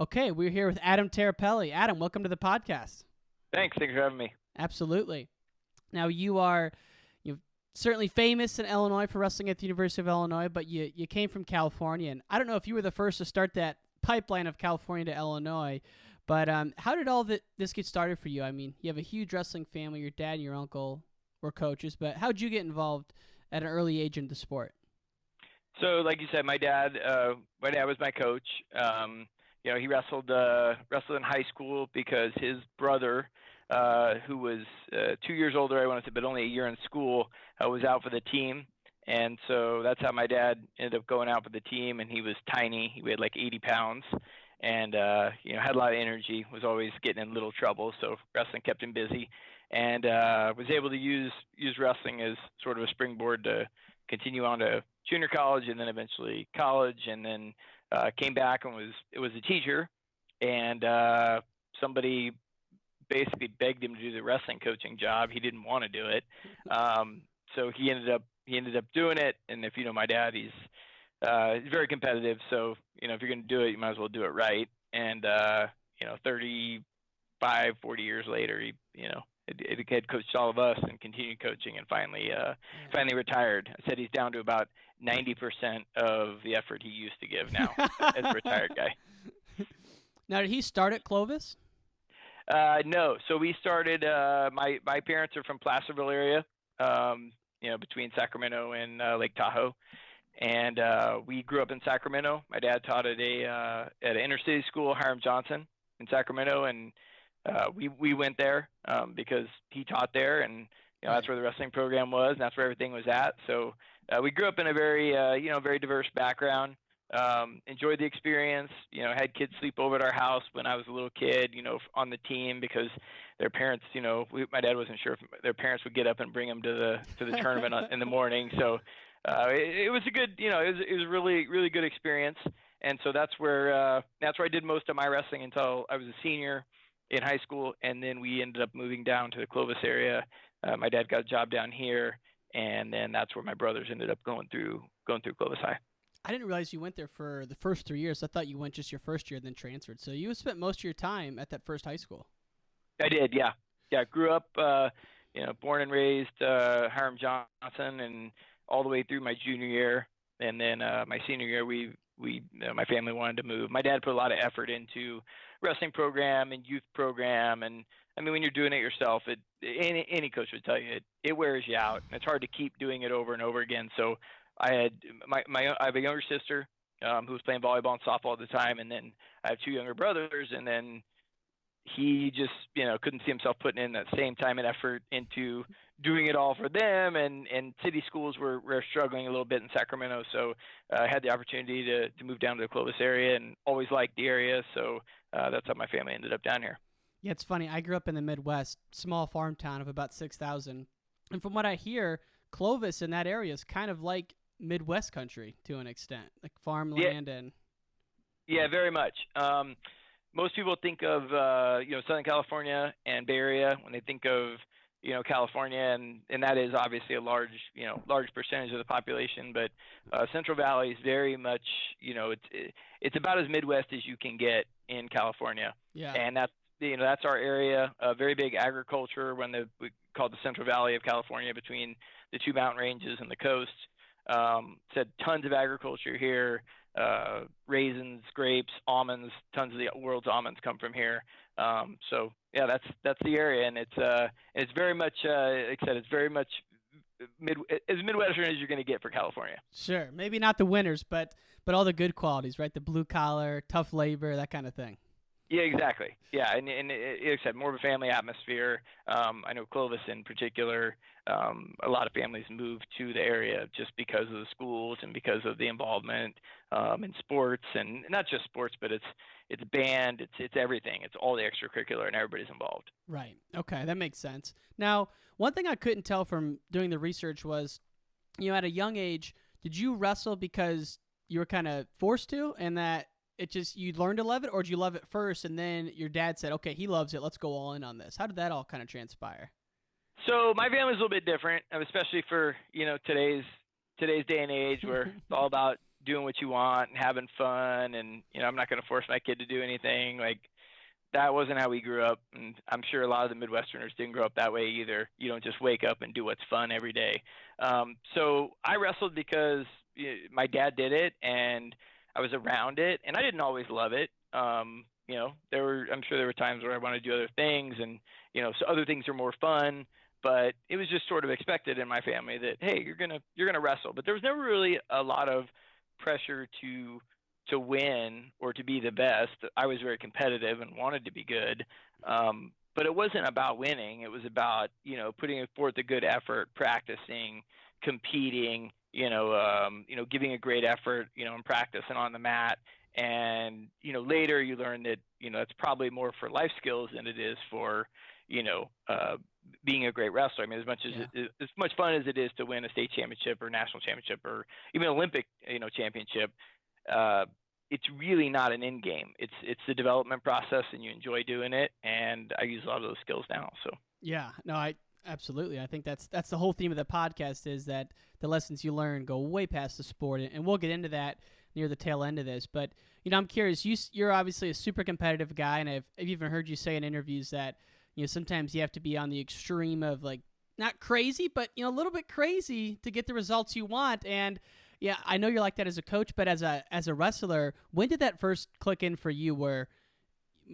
Okay, we're here with Adam Tirapelle. Adam, welcome to the podcast. Thanks for having me. Absolutely. Now, you are certainly famous in Illinois for wrestling at the University of Illinois, but you came from California, and I don't know if you were the first to start that pipeline of California to Illinois, but how did all this get started for you? I mean, you have a huge wrestling family. Your dad and your uncle were coaches, but how did you get involved at an early age in the sport? So, like you said, my dad was my coach. He wrestled in high school because his brother, who was 2 years older, I want to say, but only a year in school, was out for the team. And so that's how my dad ended up going out for the team. And he was tiny. He weighed like 80 pounds and, had a lot of energy, was always getting in little trouble. So wrestling kept him busy and was able to use wrestling as sort of a springboard to continue on to junior college and then eventually college, and then came back and was a teacher, and somebody basically begged him to do the wrestling coaching job. He didn't want to do it, so he ended up doing it. And if you know my dad, he's very competitive. So if you're going to do it, you might as well do it right. And 35, 40 years later, he head coached all of us and continued coaching, and finally retired. I said he's down to about 90% of the effort he used to give now as a retired guy. Now, did he start at Clovis? No. So we started. My parents are from Placerville area, between Sacramento and Lake Tahoe, and we grew up in Sacramento. My dad taught at an inner city school, Hiram Johnson, in Sacramento, and we went there because he taught there, and that's where the wrestling program was, and that's where everything was at. So we grew up in a very very diverse background. Enjoyed the experience. Had kids sleep over at our house when I was a little kid. On the team because their parents. My dad wasn't sure if their parents would get up and bring them to the tournament in the morning. So it was a good. It was really really good experience. And so that's where I did most of my wrestling until I was a senior in high school, and then we ended up moving down to the Clovis area. My dad got a job down here, and then that's where my brothers ended up going through Clovis High. I didn't realize you went there for the first 3 years. I thought you went just your first year and then transferred. So you spent most of your time at that first high school. I did, yeah. Yeah, grew up, born and raised Hiram Johnson, and all the way through my junior year, and then my senior year, my family wanted to move. My dad put a lot of effort into wrestling program and youth program, and I mean, when you're doing it yourself, any coach would tell you it wears you out, and it's hard to keep doing it over and over again. So I have a younger sister who was playing volleyball and softball at the time, and then I have two younger brothers, and then he just couldn't see himself putting in that same time and effort into doing it all for them, and city schools were struggling a little bit in Sacramento, so I had the opportunity to move down to the Clovis area and always liked the area, so that's how my family ended up down here. Yeah, it's funny. I grew up in the Midwest, small farm town of about 6,000, and from what I hear, Clovis in that area is kind of like Midwest country to an extent, like farmland. And yeah, very much. Most people think of Southern California and Bay Area when they think of California, and that is obviously a large percentage of the population. But Central Valley is very much it's about as Midwest as you can get in California. Yeah, and that's our area. Very big agriculture we called the Central Valley of California, between the two mountain ranges and the coast. Said tons of agriculture here. Raisins, grapes, almonds, tons of the world's almonds come from here. So yeah, that's the area, and it's very much like I said, it's very much as Midwestern as you're going to get for California. Sure, maybe not the winters, but all the good qualities, right? The blue collar, tough labor, that kind of thing. Yeah, exactly. Yeah, and like I said, more of a family atmosphere. I know Clovis in particular, a lot of families move to the area just because of the schools and because of the involvement in sports, and not just sports, but it's band, it's everything. It's all the extracurricular, and everybody's involved. Right. Okay, that makes sense. Now, one thing I couldn't tell from doing the research was, at a young age, did you wrestle because you were kind of forced to, and that you learned to love it, or did you love it first and then your dad said, okay, he loves it, let's go all in on this? How did that all kind of transpire? So my family's a little bit different, especially for, today's day and age where it's all about, doing what you want and having fun, and I'm not going to force my kid to do anything. Like that wasn't how we grew up, and I'm sure a lot of the Midwesterners didn't grow up that way either. You don't just wake up and do what's fun every day. So I wrestled because my dad did it, and I was around it, and I didn't always love it. I'm sure there were times where I wanted to do other things, and so other things are more fun. But it was just sort of expected in my family that, hey, you're gonna wrestle. But there was never really a lot of pressure to win or to be the best. I was very competitive and wanted to be good. But it wasn't about winning. It was about, putting forth a good effort, practicing, competing, giving a great effort, in practice and on the mat. And, later you learn that, it's probably more for life skills than it is for, being a great wrestler. I mean, as much fun as it is to win a state championship or national championship or even Olympic, championship, it's really not an end game. It's the development process, and you enjoy doing it. And I use a lot of those skills now. So Yeah, no, I absolutely. I think that's the whole theme of the podcast is that the lessons you learn go way past the sport, and we'll get into that near the tail end of this. But I'm curious. You're obviously a super competitive guy, and I've even heard you say in interviews that sometimes you have to be on the extreme of like not crazy, but a little bit crazy to get the results you want. And yeah, I know you're like that as a coach, but as a wrestler, when did that first click in for you? Where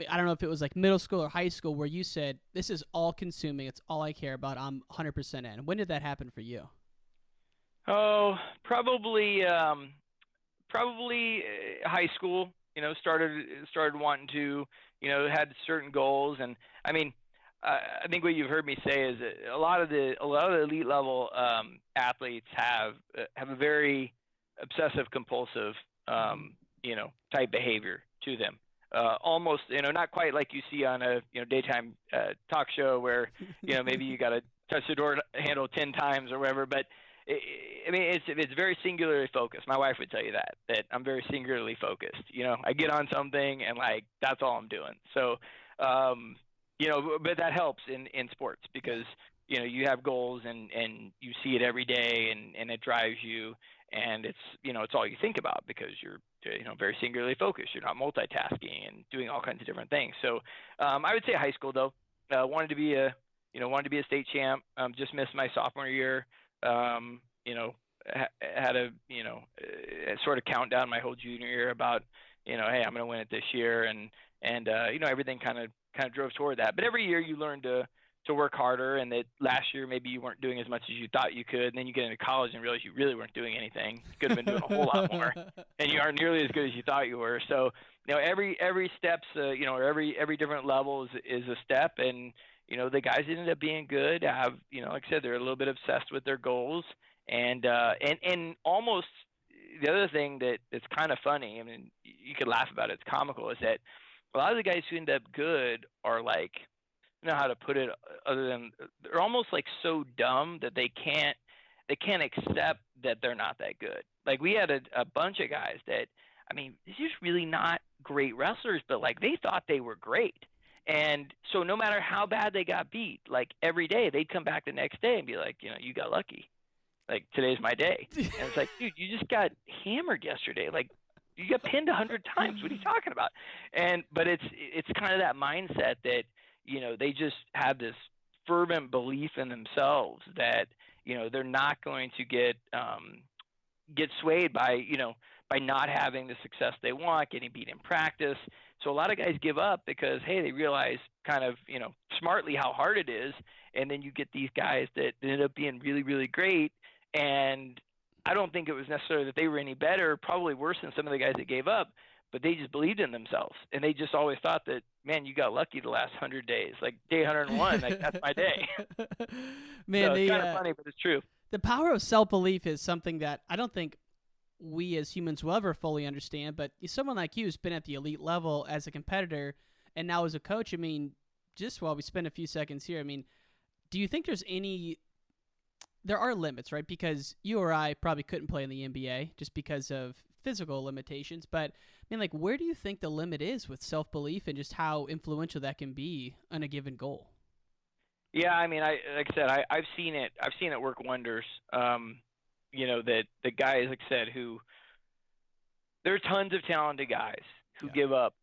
I don't know if it was like middle school or high school, where you said, "This is all consuming. It's all I care about. I'm 100% in." When did that happen for you? Oh, probably high school. Started wanting to, had certain goals, and I mean, I think what you've heard me say is that a lot of the elite level athletes have a very obsessive compulsive type behavior to them. Almost, not quite like you see on a daytime talk show where maybe you got to touch the door handle 10 times or whatever, but it's very singularly focused. My wife would tell you that I'm very singularly focused. I get on something and like that's all I'm doing. So but that helps in sports because you have goals and you see it every day and it drives you, and it's all you think about because you're very singularly focused. You're not multitasking and doing all kinds of different things. So I would say high school though. Wanted to be a state champ. Just missed my sophomore year. Had a sort of countdown my whole junior year about hey, I'm going to win it this year, and everything kind of drove toward that. But every year you learn to work harder, and that last year maybe you weren't doing as much as you thought you could, and then you get into college and realize you really weren't doing anything. You could have been doing a whole lot more, and you aren't nearly as good as you thought you were. So every steps or every different level is a step, and the guys ended up being good. Have like I said, they're a little bit obsessed with their goals, and almost the other thing that's kind of funny. I mean, you could laugh about it. It's comical. Is that a lot of the guys who end up good are like, I don't know how to put it other than they're almost like so dumb that they can't accept that they're not that good. Like we had a bunch of guys that, I mean, they're just really not great wrestlers, but like they thought they were great. And so no matter how bad they got beat, like every day they'd come back the next day and be like, you got lucky. Like today's my day. And it's like, dude, you just got hammered yesterday. Like you got pinned 100 times. What are you talking about? But it's kind of that mindset that, they just have this fervent belief in themselves that, they're not going to get swayed by not having the success they want, getting beat in practice. So a lot of guys give up because, hey, they realize kind of, smartly how hard it is. And then you get these guys that end up being really, really great. And I don't think it was necessarily that they were any better, probably worse than some of the guys that gave up, but they just believed in themselves. And they just always thought that, man, you got lucky the last 100 days. Like day 101, like that's my day. Man, so it's kind of funny, but it's true. The power of self-belief is something that I don't think we as humans will ever fully understand, but someone like you who's been at the elite level as a competitor and now as a coach, I mean, just while we spend a few seconds here, I mean, do you think there are limits, right? Because you or I probably couldn't play in the NBA just because of physical limitations, but I mean, like, where do you think the limit is with self-belief and just how influential that can be on a given goal? Yeah, I mean, like I said, I've seen it work wonders. That the guys, like I said, who there are tons of talented guys who give up,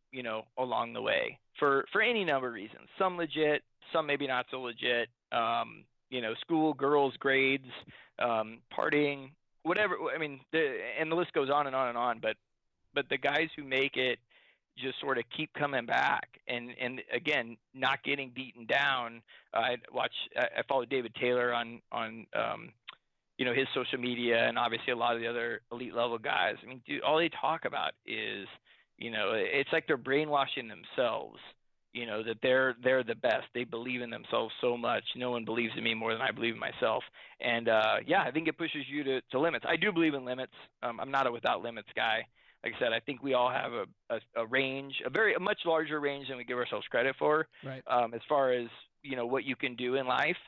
along the way for any number of reasons. Some legit, some maybe not so legit. School, girls, grades, partying, whatever. I mean, and the list goes on and on and on. But the guys who make it just sort of keep coming back and again, not getting beaten down. I follow David Taylor on his social media, and obviously a lot of the other elite level guys. I mean, dude, all they talk about is, it's like they're brainwashing themselves, that they're the best. They believe in themselves so much. No one believes in me more than I believe in myself. And I think it pushes you to limits. I do believe in limits. I'm not a without limits guy. Like I said, I think we all have a range, a much larger range than we give ourselves credit for, right. As far as, what you can do in life.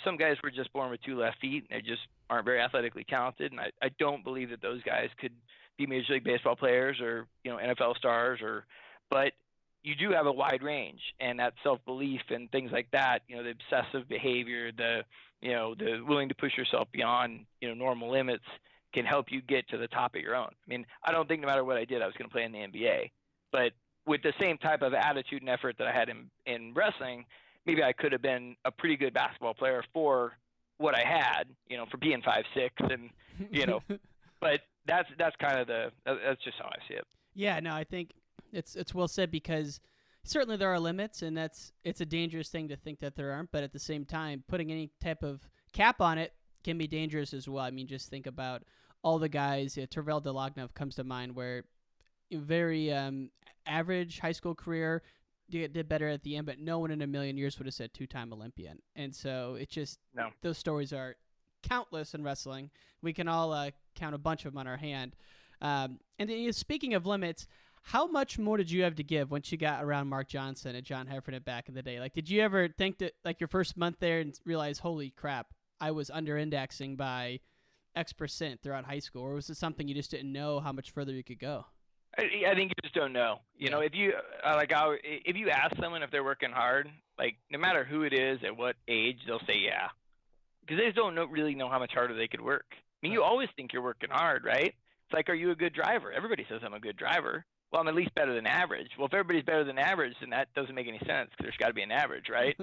Some guys were just born with 2 left feet, and they just aren't very athletically talented. And I don't believe that those guys could be Major League Baseball players or, NFL stars, but you do have a wide range, and that self-belief and things like that, the obsessive behavior, the willing to push yourself beyond, normal limits can help you get to the top of your own. I mean, I don't think no matter what I did, I was going to play in the NBA, but with the same type of attitude and effort that I had in wrestling, maybe I could have been a pretty good basketball player for what I had, for being 5'6", and, but that's kind of that's just how I see it. Yeah, no, I think it's well said, because certainly there are limits, and it's a dangerous thing to think that there aren't, but at the same time, putting any type of cap on it can be dangerous as well. I mean, just think about all the guys. Tervel Delagnov comes to mind, where very average high school career, did better at the end, but no one in a million years would have said 2-time Olympian. And so it just, those stories are countless in wrestling. We can all count a bunch of them on our hand. And speaking of limits, how much more did you have to give once you got around Mark Johnson and John Heffernan back in the day? Like, did you ever think that, like, your first month there and realize, holy crap, I was under-indexing by X% throughout high school? Or was it something you just didn't know how much further you could go? I think you just don't know. If you if you ask someone if they're working hard, like, no matter who it is at what age, they'll say yeah, because they just don't really know how much harder they could work. I mean, you always think you're working hard, right? It's like, are you a good driver? Everybody says I'm a good driver. Well, I'm at least better than average. Well, if everybody's better than average, then that doesn't make any sense, because there's got to be an average, right?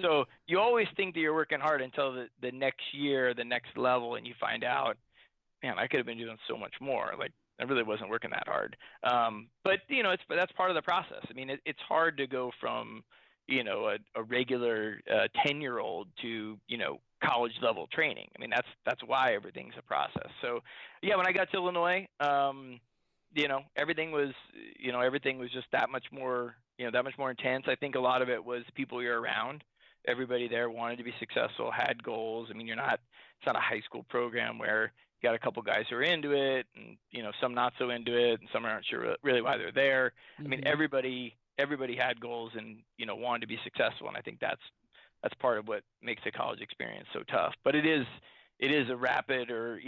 So you always think that you're working hard until the next year, the next level, and you find out, man, I could have been doing so much more. Like, I really wasn't working that hard. But that's part of the process. I mean, it's hard to go from, a regular 10-year-old to, college level training. I mean, that's why everything's a process. So yeah, when I got to Illinois, everything was just that much more intense. I think a lot of it was people you're around. Everybody there wanted to be successful, had goals. I mean, it's not a high school program where you got a couple guys who are into it, and some not so into it, and some aren't sure really why they're there. Mm-hmm. I mean, everybody had goals and wanted to be successful, and I think that's part of what makes the college experience so tough. But it is a rapid or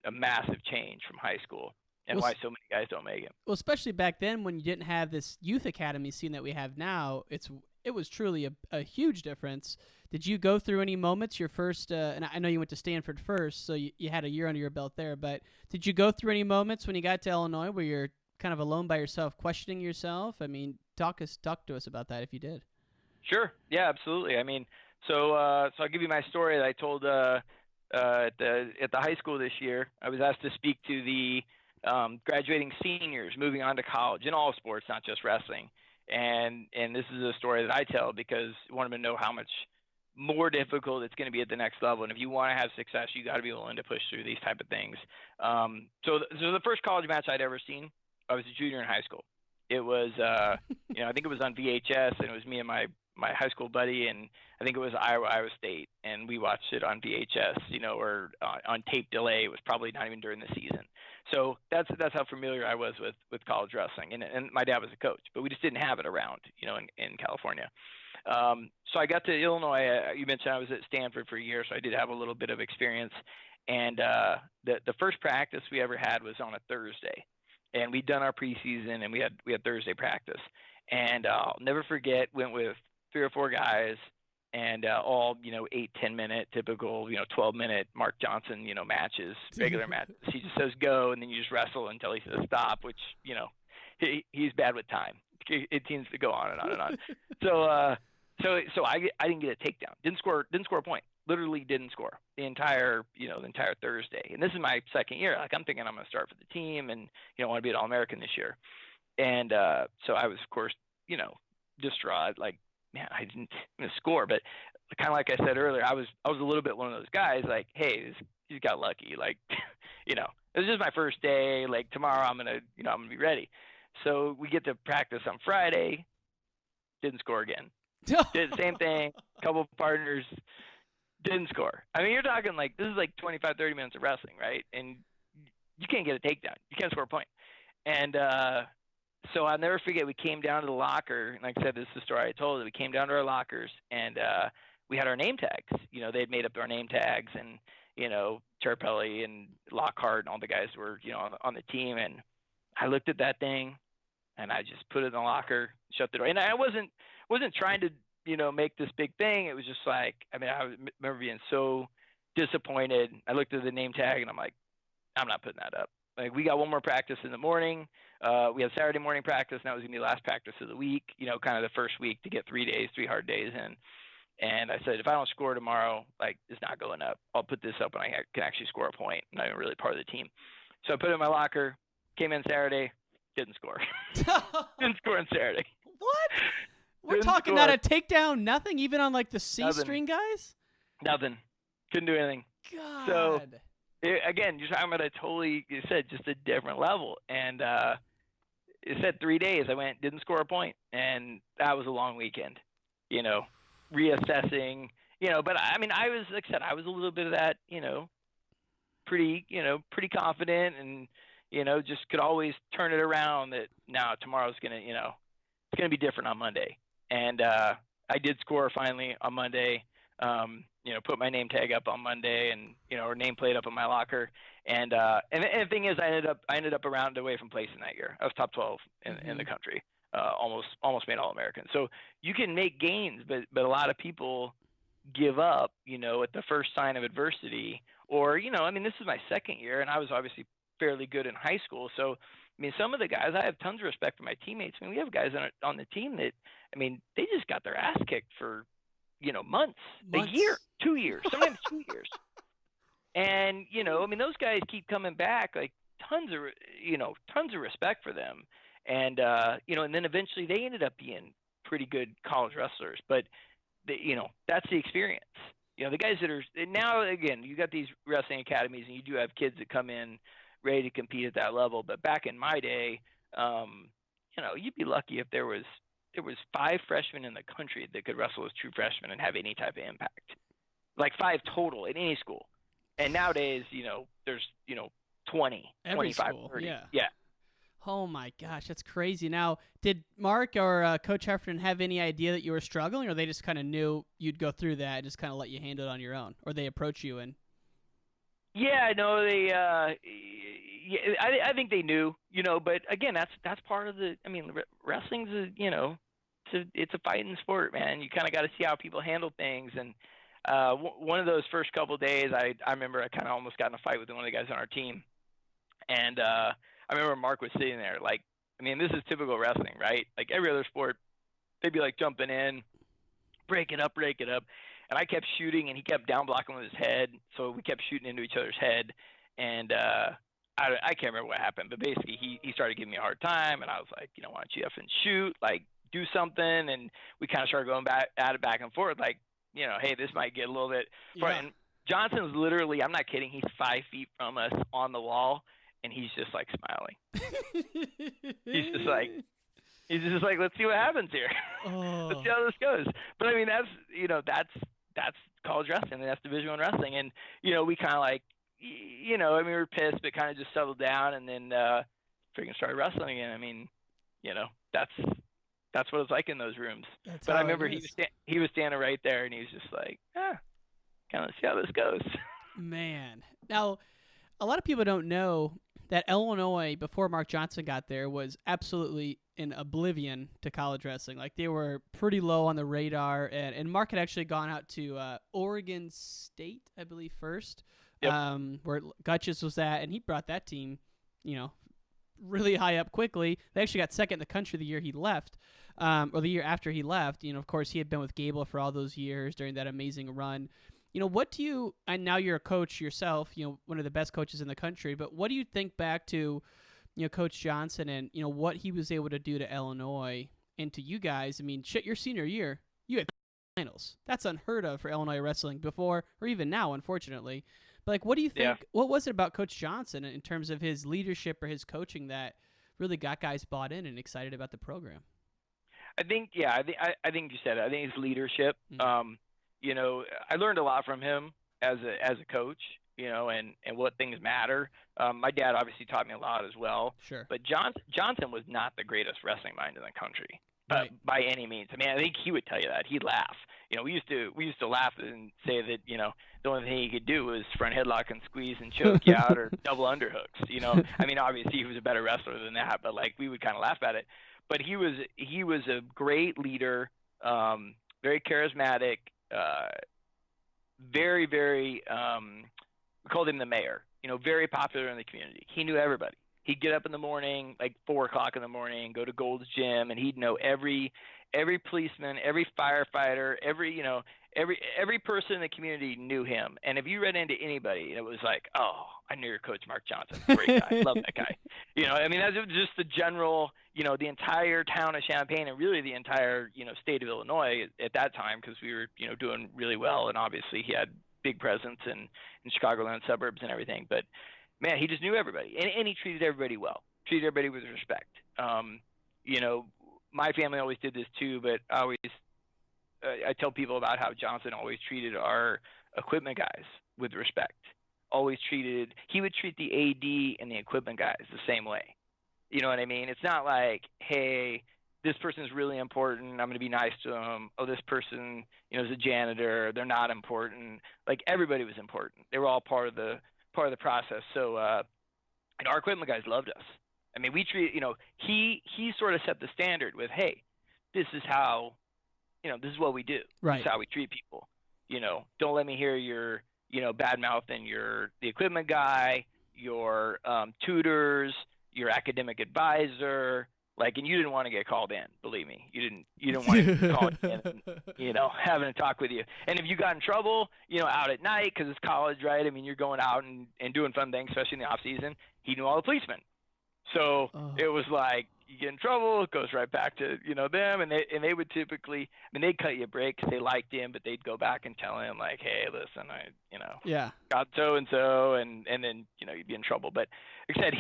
a massive change from high school, and why so many guys don't make it. Well, especially back then when you didn't have this youth academy scene that we have now, it was truly a huge difference. Did you go through any moments your first, and I know you went to Stanford first, so you had a year under your belt there, but did you go through any moments when you got to Illinois where you're kind of alone by yourself, questioning yourself? I mean, talk to us about that if you did. Sure. Yeah, absolutely. I mean, so I'll give you my story that I told at the high school this year. I was asked to speak to the graduating seniors moving on to college in all sports, not just wrestling. And this is a story that I tell because I want them to know how much more difficult it's going to be at the next level. And if you want to have success, you got to be willing to push through these type of things. So the first college match I'd ever seen, I was a junior in high school. It was, I think it was on VHS, and it was me and my high school buddy, and I think it was Iowa State, and we watched it on VHS, or on tape delay. It was probably not even during the season. So that's how familiar I was with college wrestling, and my dad was a coach, but we just didn't have it around, in California. So I got to Illinois. You mentioned I was at Stanford for a year, so I did have a little bit of experience. And the first practice we ever had was on a Thursday, and we'd done our preseason, and we had Thursday practice. And I'll never forget, went with 3 or 4 guys, and all 8-10 minute typical 12-minute Mark Johnson matches, regular matches. He just says go, and then you just wrestle until he says stop, which he's bad with time. It seems to go on and on and on. So I didn't get a takedown. Didn't score a point. Literally didn't score the entire Thursday. And this is my second year. Like, I'm thinking I'm going to start for the team and want to be an All-American this year. And so I was, of course, distraught. Like, man, I didn't score. But kind of like I said earlier, I was a little bit one of those guys. Like, hey, he's got lucky. Like, it was just my first day. Like, tomorrow I'm gonna be ready. So we get to practice on Friday. Didn't score again. Did the same thing. Couple of partners. Didn't score. I mean, you're talking like this is like 25, 30 minutes of wrestling, right? And you can't get a takedown. You can't score a point. And so I'll never forget, we came down to the locker, and like I said, this is the story I told. We came down to our lockers, and we had our name tags. They had made up our name tags, and Tirapelle and Lockhart and all the guys were on the team. And I looked at that thing, and I just put it in the locker, shut the door. And I wasn't trying to make this big thing. It was just like, I mean, I remember being so disappointed. I looked at the name tag, and I'm like, I'm not putting that up. Like, we got one more practice in the morning. We had Saturday morning practice, and that was going to be the last practice of the week, kind of the first week to get 3 hard days in. And I said, if I don't score tomorrow, like, it's not going up. I'll put this up when I can actually score a point. I'm not even really part of the team. So I put it in my locker, came in Saturday, didn't score. Didn't score on Saturday. What? We're talking not a takedown, nothing, even on like the C-string guys? Nothing. Couldn't do anything. God. So, again, you're talking about you said, just a different level. And it said 3 days. I didn't score a point. And that was a long weekend, reassessing, But, I mean, I was, like I said, I was a little bit of that, pretty confident and, just could always turn it around that now tomorrow's going to, it's going to be different on Monday. And I did score finally on Monday, put my name tag up on Monday and, or nameplate up on my locker. And the thing is, I ended up a round away from placing that year. I was top 12 in the country, almost made All-American. So you can make gains, but a lot of people give up, at the first sign of adversity. Or, I mean, this is my second year, and I was obviously fairly good in high school. So, I mean, some of the guys, I have tons of respect for my teammates. I mean, we have guys on the team that, I mean, they just got their ass kicked for, months, a year, 2 years, sometimes 2 years. And, I mean, those guys keep coming back, like tons of respect for them. And, and then eventually they ended up being pretty good college wrestlers. But, that's the experience. The guys that are now, again, you got these wrestling academies and you do have kids that come in ready to compete at that level. But back in my day, you'd be lucky if there was 5 freshmen in the country that could wrestle as true freshmen and have any type of impact, like 5 total in any school. And nowadays, there's 20, every 25, school, 30. Yeah. Oh my gosh, that's crazy. Now, did Mark or Coach Heffernan have any idea that you were struggling, or they just kind of knew you'd go through that and just kind of let you handle it on your own, or they approach you and? Yeah, no, they. I think they knew, But again, that's part of the. I mean, wrestling's it's a fighting sport, man. You kind of got to see how people handle things. And one of those first couple of days, I remember I kind of almost got in a fight with one of the guys on our team, and I remember Mark was sitting there, like, I mean, this is typical wrestling, right? Like every other sport, they'd be like jumping in, break it up. And I kept shooting, and he kept down blocking with his head. So we kept shooting into each other's head. And I can't remember what happened, but basically he started giving me a hard time. And I was like, why don't you effing shoot? Like, do something. And we kind of started going back and forth. Like, hey, this might get a little bit. Yeah. And Johnson's literally, I'm not kidding, he's 5 feet from us on the wall. And he's just like smiling. He's just like, let's see what happens here. Oh. Let's see how this goes. But I mean, that's college wrestling. That's Division I wrestling. And, we kind of like, I mean, we were pissed, but kind of just settled down and then freaking started wrestling again. I mean, that's what it's like in those rooms. But I remember he was standing right there and he was just like, kind of see how this goes. Man. Now, a lot of people don't know that Illinois, before Mark Johnson got there, was absolutely in oblivion to college wrestling. Like, they were pretty low on the radar, and Mark had actually gone out to Oregon State, I believe, first, Yep. where Gutches was at, and he brought that team, really high up quickly. They actually got second in the country the year he left, or the year after he left. Of course, he had been with Gable for all those years during that amazing run. What do you, and now you're a coach yourself, one of the best coaches in the country, but what do you think back to, Coach Johnson and, what he was able to do to Illinois and to you guys? I mean, your senior year, you had finals. That's unheard of for Illinois wrestling before, or even now, unfortunately. But, like, what do you think, what was it about Coach Johnson in terms of his leadership or his coaching that really got guys bought in and excited about the program? I think you said it. I think his leadership. Mm-hmm. I learned a lot from him as a coach, and what things matter. My dad obviously taught me a lot as well. Sure. But Johnson was not the greatest wrestling mind in the country, right, by any means. I mean, I think he would tell you that. He'd laugh. We used to laugh and say that, the only thing he could do was front headlock and squeeze and choke you out, or double underhooks. I mean, obviously he was a better wrestler than that, but like, we would kind of laugh at it. But he was a great leader, very charismatic. Very, very, we called him the mayor, very popular in the community. He knew everybody. He'd get up in the morning, like 4 o'clock in the morning, go to Gold's Gym, and he'd know every policeman, every firefighter, every person in the community knew him. And if you ran into anybody, it was like, oh, I knew your coach, Mark Johnson. Great guy. Love that guy. I mean, that's just the general, the entire town of Champaign, and really the entire, state of Illinois at that time, because we were, doing really well. And obviously he had big presence in Chicagoland suburbs and everything. But, man, he just knew everybody. And he treated everybody well, treated everybody with respect. My family always did this too, but I tell people about how Johnson always treated our equipment guys with respect. He would treat the AD and the equipment guys the same way. You know what I mean? It's not like, hey, this person's really important, I'm going to be nice to them. Oh, this person, is a janitor, they're not important. Like, everybody was important. They were all part of the process. So, our equipment guys loved us. I mean, we treat, he sort of set the standard with, hey, this is how, this is what we do. Right. This is how we treat people. Don't let me hear your, bad mouthing the equipment guy, your tutors, your academic advisor. Like, and you didn't want to get called in, believe me. You didn't want to get called in and, having a talk with you. And if you got in trouble, out at night, because it's college, right? I mean, you're going out and doing fun things, especially in the off season. He knew all the policemen. So It was like, you get in trouble, it goes right back to, them. And they would typically, they'd cut you a break because they liked him, but they'd go back and tell him, like, hey, listen, I got so-and-so, and then, you'd be in trouble. But like I said,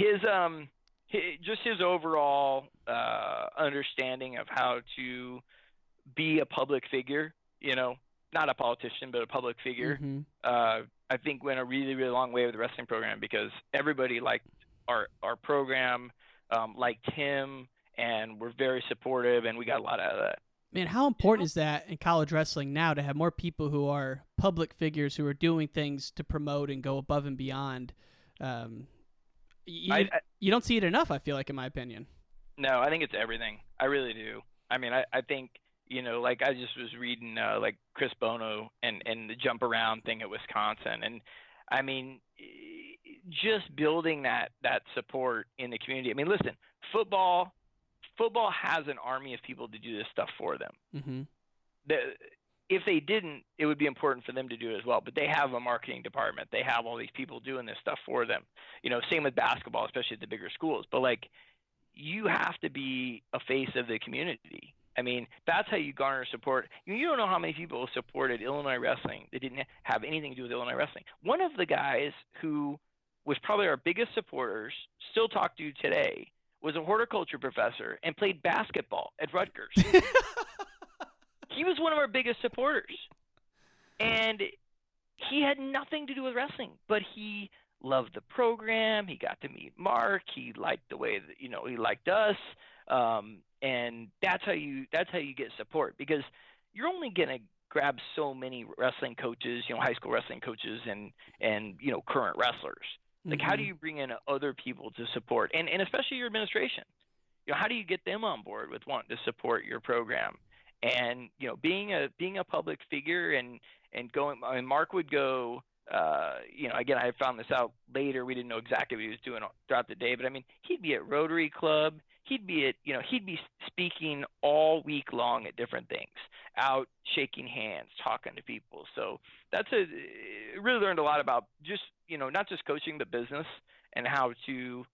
his overall understanding of how to be a public figure, not a politician, but a public figure, mm-hmm. I think went a really, really long way with the wrestling program, because everybody liked our program, liked him, and were very supportive, and we got a lot out of that. Man, how important is that in college wrestling now, to have more people who are public figures who are doing things to promote and go above and beyond? You don't see it enough, I feel like, in my opinion. No, I think it's everything. I really do. I mean, I think, like, I just was reading like Chris Bono and the jump around thing at Wisconsin. And I mean, just building that support in the community. I mean, listen, football has an army of people to do this stuff for them. Mm-hmm. If they didn't, it would be important for them to do it as well. But they have a marketing department. They have all these people doing this stuff for them. Same with basketball, especially at the bigger schools. But, like, you have to be a face of the community. I mean, that's how you garner support. You don't know how many people supported Illinois wrestling that didn't have anything to do with Illinois wrestling. One of the guys who was probably our biggest supporters, still talk to today, was a horticulture professor and played basketball at Rutgers. He was one of our biggest supporters. And he had nothing to do with wrestling, but he loved the program. He got to meet Mark. He liked the way that, he liked us. And that's how you get support, because you're only going to grab so many wrestling coaches, high school wrestling coaches and current wrestlers. Like, how do you bring in other people to support, and especially your administration? How do you get them on board with wanting to support your program? And being a public figure and going. I mean, Mark would go. Again, I found this out later. We didn't know exactly what he was doing throughout the day, but I mean, he'd be at Rotary Club. He'd be speaking all week long at different things, out shaking hands, talking to people. So really learned a lot about just, not just coaching, but business and how to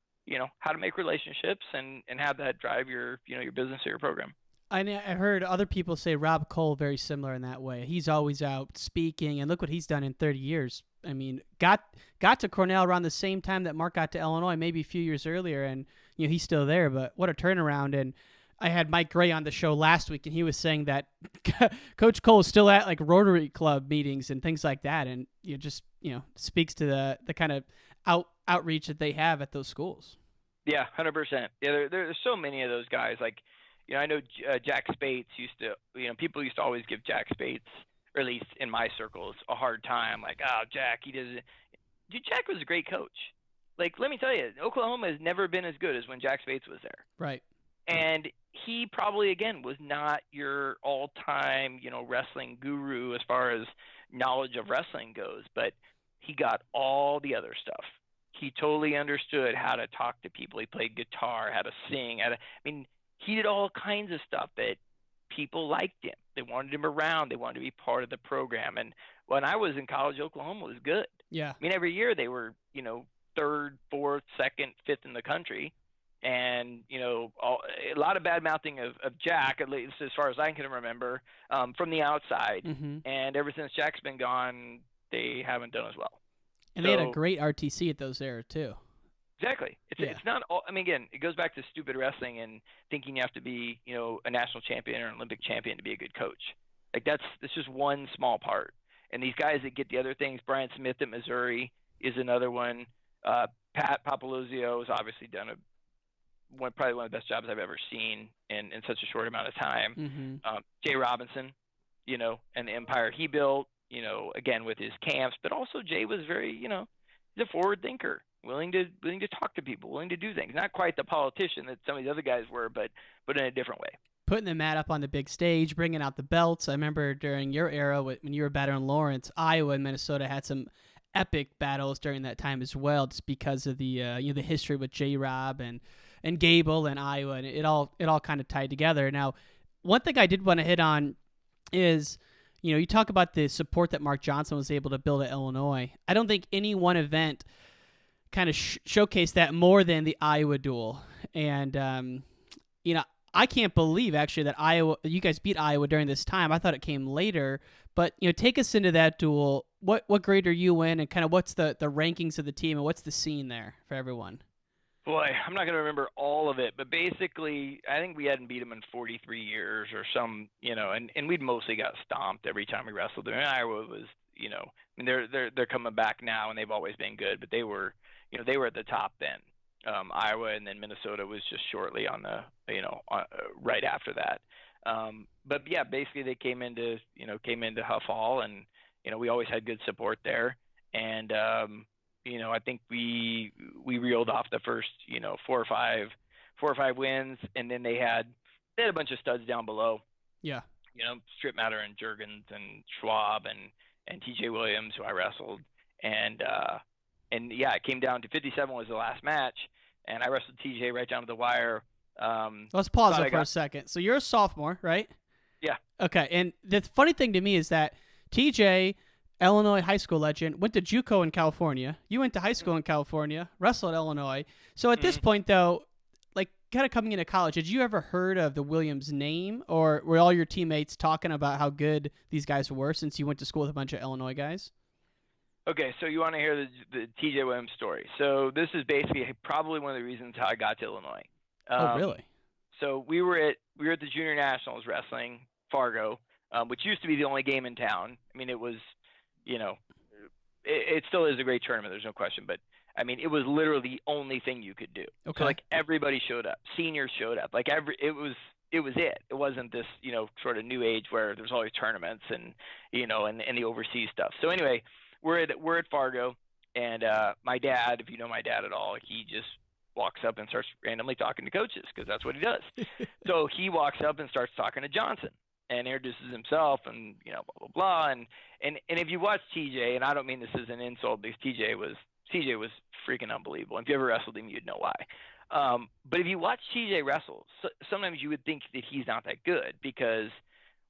make relationships and have that drive your business or your program. I heard other people say Rob Cole very similar in that way. He's always out speaking, and look what he's done in 30 years. I mean, got to Cornell around the same time that Mark got to Illinois, maybe a few years earlier, and he's still there. But what a turnaround! And I had Mike Gray on the show last week, and he was saying that Coach Cole is still at like Rotary Club meetings and things like that, and just speaks to the kind of outreach that they have at those schools. Yeah, 100%. Yeah, there's so many of those guys. Like, I know Jack Spates people used to always give Jack Spates, or at least in my circles, a hard time. Like, oh, Jack, he doesn't. Dude, Jack was a great coach. Like, let me tell you, Oklahoma has never been as good as when Jack Spates was there. Right. And he probably, again, was not your all-time, wrestling guru as far as knowledge of wrestling goes, but he got all the other stuff. He totally understood how to talk to people. He played guitar, how to sing. He did all kinds of stuff that people liked him. They wanted him around. They wanted to be part of the program. And when I was in college, Oklahoma was good. Yeah. Every year they were, third, fourth, second, fifth in the country. And, a lot of bad mouthing of Jack, at least as far as I can remember, from the outside. Mm-hmm. And ever since Jack's been gone, they haven't done as well. And they had a great RTC at those eras, too. Exactly. It's not all. Again, it goes back to stupid wrestling and thinking you have to be, a national champion or an Olympic champion to be a good coach. Like that's just one small part. And these guys that get the other things, Brian Smith at Missouri is another one. Pat Papalozio has obviously done probably one of the best jobs I've ever seen in such a short amount of time. Mm-hmm. Jay Robinson, and the empire he built, again with his camps, but also Jay was very, he's a forward thinker. Willing to talk to people, willing to do things. Not quite the politician that some of these other guys were, but in a different way. Putting the mat up on the big stage, bringing out the belts. I remember during your era when you were battling Lawrence, Iowa and Minnesota had some epic battles during that time as well, just because of the the history with J-Rob and Gable and Iowa, and it all kind of tied together. Now, one thing I did want to hit on is, you talk about the support that Mark Johnson was able to build at Illinois. I don't think any one event kind of showcase that more than the Iowa duel. And, I can't believe actually that you guys beat Iowa during this time. I thought it came later, but, take us into that duel. What grade are you in, and kind of what's the rankings of the team, and what's the scene there for everyone? Boy, I'm not going to remember all of it, but basically I think we hadn't beat them in 43 years or some, and we'd mostly got stomped every time we wrestled them. And Iowa was, they're coming back now, and they've always been good, but they were at the top then. Iowa, and then Minnesota was just shortly on the, right after that. But yeah, basically they came into Huff Hall, and, we always had good support there. And, I think we reeled off the first, 4 or 5 wins, and then they had a bunch of studs down below. Yeah. Strip Matter and Juergens and Schwab and TJ Williams, who I wrestled. And yeah, it came down to 57 was the last match, and I wrestled TJ right down to the wire. Let's pause it for a second. So you're a sophomore, right? Yeah. Okay, and the funny thing to me is that TJ, Illinois high school legend, went to JUCO in California. You went to high school in California, wrestled at Illinois. So at this point, though, like kind of coming into college, had you ever heard of the Williams name, or were all your teammates talking about how good these guys were since you went to school with a bunch of Illinois guys? Okay, so you want to hear the TJ Williams story. So this is basically probably one of the reasons how I got to Illinois. Oh, really? So we were at the Junior Nationals wrestling Fargo, which used to be the only game in town. It was, it still is a great tournament. There's no question, but it was literally the only thing you could do. Okay. So like everybody showed up, seniors showed up, like it was it. It wasn't this, sort of new age where there's always tournaments and, and the overseas stuff. So anyway, we're at Fargo. And my dad, if you know my dad at all, he just walks up and starts randomly talking to coaches because that's what he does. So he walks up and starts talking to Johnson and introduces himself and blah blah blah. And if you watch TJ, and I don't mean this as an insult because TJ was freaking unbelievable. And if you ever wrestled him, you'd know why. But if you watch TJ wrestle, sometimes you would think that he's not that good because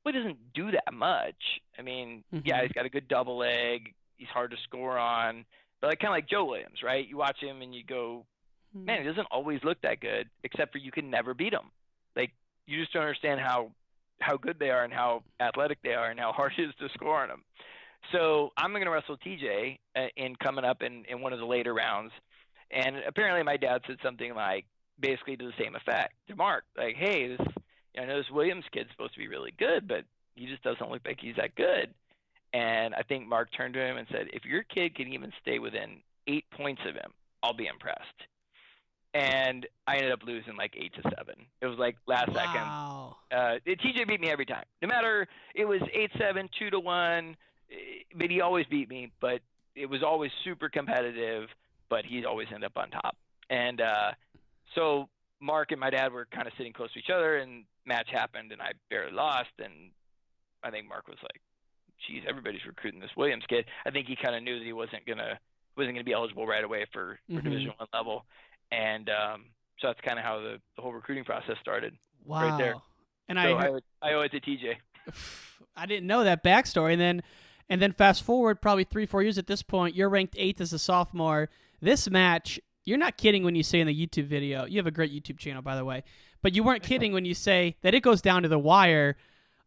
he doesn't do that much. I mean, yeah, he's got a good double leg. He's hard to score on. But kind of like Joe Williams, right? You watch him and you go, man, he doesn't always look that good, except for you can never beat him. Like, you just don't understand how good they are and how athletic they are and how hard it is to score on them. So I'm going to wrestle TJ in coming up in one of the later rounds. And apparently my dad said something like, basically to the same effect to Mark, like, hey, I know this Williams kid's supposed to be really good, but he just doesn't look like he's that good. And I think Mark turned to him and said, if your kid can even stay within 8 points of him, I'll be impressed. And I ended up losing like 8-7. It was like last second. TJ beat me every time. No matter, it was 8-7, 2-1, but he always beat me. But it was always super competitive, but he'd always end up on top. And so Mark and my dad were kind of sitting close to each other, and match happened, and I barely lost. And I think Mark was like, geez, everybody's recruiting this Williams kid. I think he kind of knew that he wasn't gonna be eligible right away for Division I level, and so that's kind of how the whole recruiting process started. Wow. Right there. And so I owe it to TJ. I didn't know that backstory, and then fast forward probably 3-4 years at this point, you're ranked 8th as a sophomore. This match, you're not kidding when you say in the YouTube video. You have a great YouTube channel, by the way, but you weren't kidding when you say that it goes down to the wire.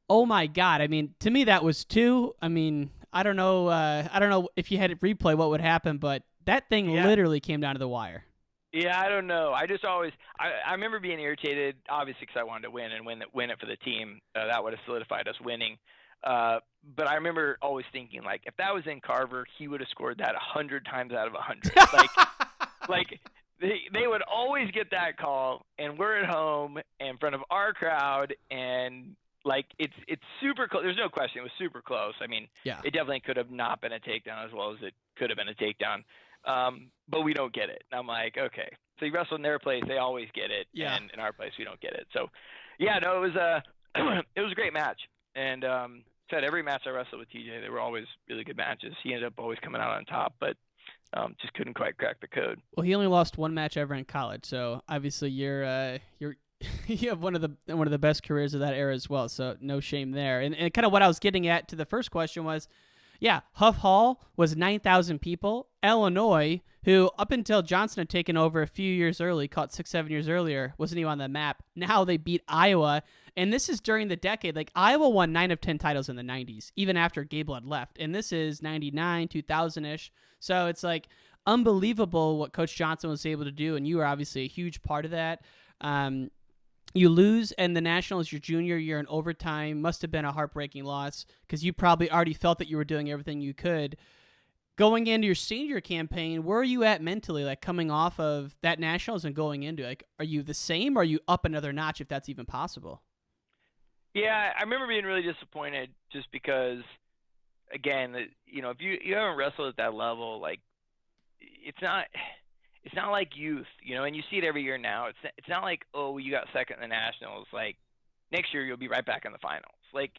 Oh my God! I mean, to me that was 2. I mean, I don't know if you had it replay what would happen, but that thing literally came down to the wire. Yeah, I don't know. I just always I remember being irritated, obviously, because I wanted to win and win it for the team. That would have solidified us winning. But I remember always thinking, like, if that was in Carver, he would have scored that 100 times out of 100. Like they would always get that call, and we're at home in front of our crowd, and like it's super close. There's no question it was super close. I mean, It definitely could have not been a takedown as well as it could have been a takedown. But we don't get it. And I'm like, okay. So you wrestle in their place, they always get it. Yeah. And in our place, we don't get it. So, yeah, no, it was it was a great match. And said every match I wrestled with TJ, they were always really good matches. He ended up always coming out on top, but just couldn't quite crack the code. Well, he only lost one match ever in college, so obviously you're you have one of the best careers of that era as well. So no shame there. And kind of what I was getting at to the first question was, yeah, Huff Hall was 9,000 people. Illinois, who up until Johnson had taken over a few years early, caught 6-7 years earlier, wasn't even on the map. Now they beat Iowa, and this is during the decade. Like, Iowa won 9 of 10 titles in the 90s, even after Gabe Blood left. And this is 99, 2000-ish. So it's like unbelievable what Coach Johnson was able to do, and you were obviously a huge part of that. You lose, and the Nationals your junior year in overtime must have been a heartbreaking loss because you probably already felt that you were doing everything you could. Going into your senior campaign, where are you at mentally, like coming off of that Nationals and going into it? Like, are you the same, or are you up another notch if that's even possible? Yeah, I remember being really disappointed just because, again, if you haven't wrestled at that level, like, it's not like youth, and you see it every year now. It's not like, oh, you got second in the Nationals. Like, next year you'll be right back in the finals. Like,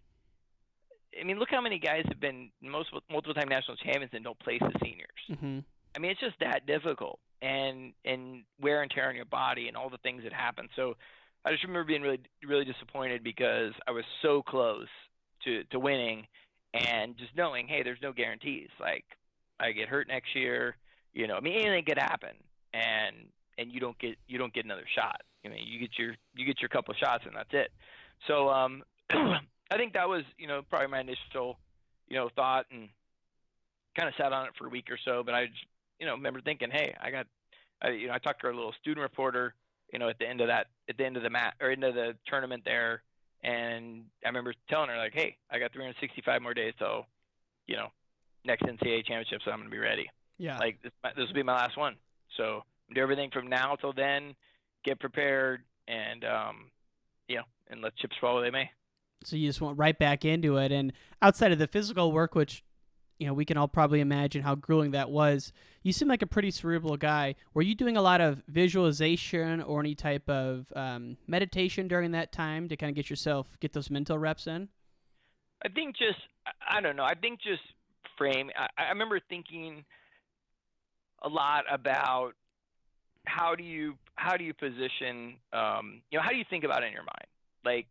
I mean, look how many guys have been multiple-time national champions and don't place as seniors. Mm-hmm. I mean, it's just that difficult, and wear and tear on your body and all the things that happen. So I just remember being really, really disappointed because I was so close to winning, and just knowing, hey, there's no guarantees. Like, I get hurt next year. I mean, anything could happen, and you don't get another shot. I mean, you get your couple of shots, and that's it. So I think that was probably my initial thought, and kind of sat on it for a week or so. But I just remember thinking, hey, I talked to our little student reporter at the end of the tournament there, and I remember telling her, like, hey, I got 365 more days till next NCAA championship, so I'm gonna be ready. Yeah. Like, this will be my last one. So do everything from now till then, get prepared, and and let chips fall where they may. So you just went right back into it. And outside of the physical work, which we can all probably imagine how grueling that was. You seem like a pretty cerebral guy. Were you doing a lot of visualization or any type of meditation during that time to kind of get those mental reps in? I think I don't know. I think just frame. I remember thinking a lot about how do you position, how do you think about it in your mind? Like,